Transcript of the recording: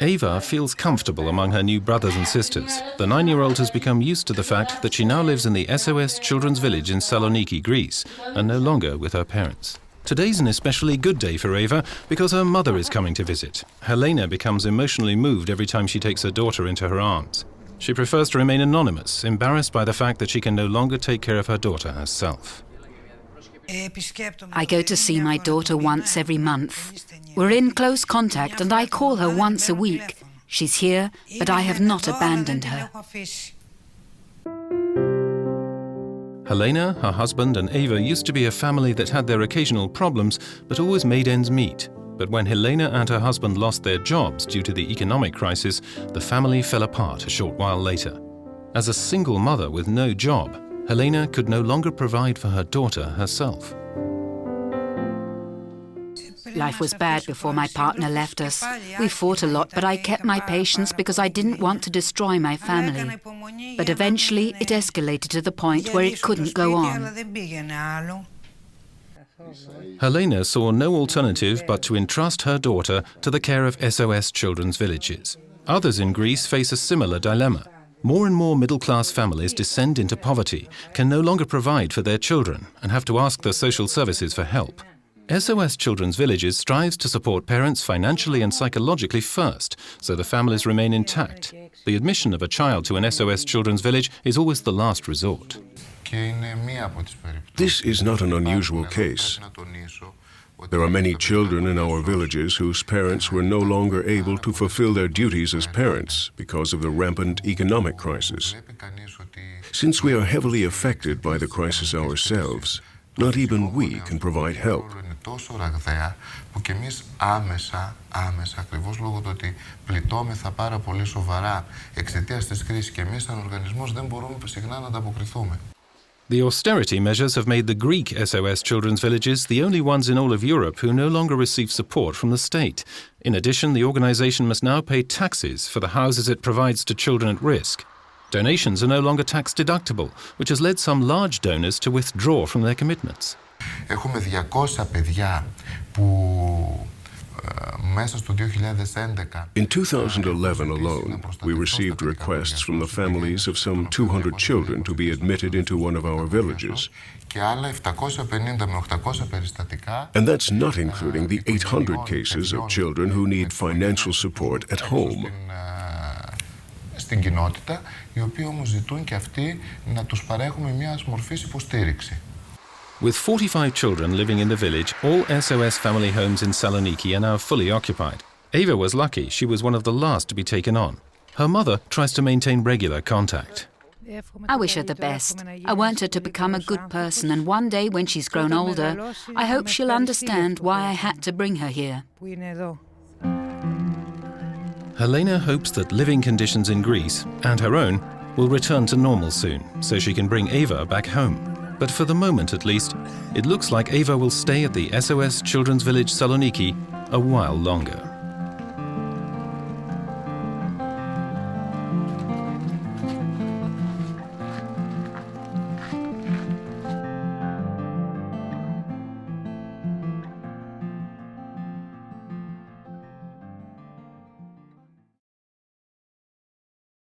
Eva feels comfortable among her new brothers and sisters. The 9-year-old has become used to the fact that she now lives in the SOS Children's Village in Saloniki, Greece, and no longer with her parents. Today's an especially good day for Eva because her mother is coming to visit. Helena becomes emotionally moved every time she takes her daughter into her arms. She prefers to remain anonymous, embarrassed by the fact that she can no longer take care of her daughter herself. I go to see my daughter once every month. We're in close contact and I call her once a week. She's here, but I have not abandoned her. Helena, her husband and Eva used to be a family that had their occasional problems, but always made ends meet. But when Helena and her husband lost their jobs due to the economic crisis, the family fell apart a short while later. As a single mother with no job, Helena could no longer provide for her daughter herself. Life was bad before my partner left us. We fought a lot, but I kept my patience because I didn't want to destroy my family. But eventually it escalated to the point where it couldn't go on. Helena saw no alternative but to entrust her daughter to the care of SOS Children's Villages. Others in Greece face a similar dilemma. More and more middle-class families descend into poverty, can no longer provide for their children, and have to ask the social services for help. SOS Children's Villages strives to support parents financially and psychologically first, so the families remain intact. The admission of a child to an SOS Children's Village is always the last resort. This is not an unusual case. There are many children in our villages whose parents were no longer able to fulfill their duties as parents because of the rampant economic crisis. Since we are heavily affected by the crisis ourselves, not even we can provide help. The austerity measures have made the Greek SOS Children's Villages the only ones in all of Europe who no longer receive support from the state. In addition, the organization must now pay taxes for the houses it provides to children at risk. Donations are no longer tax deductible, which has led some large donors to withdraw from their commitments. In 2011 alone, we received requests from the families of some 200 children to be admitted into one of our villages. And that's not including the 800 cases of children who need financial support at home. Στην κοινότητα, οι οποίοι όμως ζητούν και αυτοί να τους παρέχουμε μια μορφή υποστήριξη. With 45 children living in the village, all SOS family homes in Saloniki are now fully occupied. Eva was lucky; she was one of the last to be taken on. Her mother tries to maintain regular contact. I wish her the best. I want her to become a good person, and one day when she's grown older, I hope she'll understand why I had to bring her here. Helena hopes that living conditions in Greece, and her own, will return to normal soon, so she can bring Eva back home. But for the moment at least, it looks like Eva will stay at the SOS Children's Village Saloniki a while longer.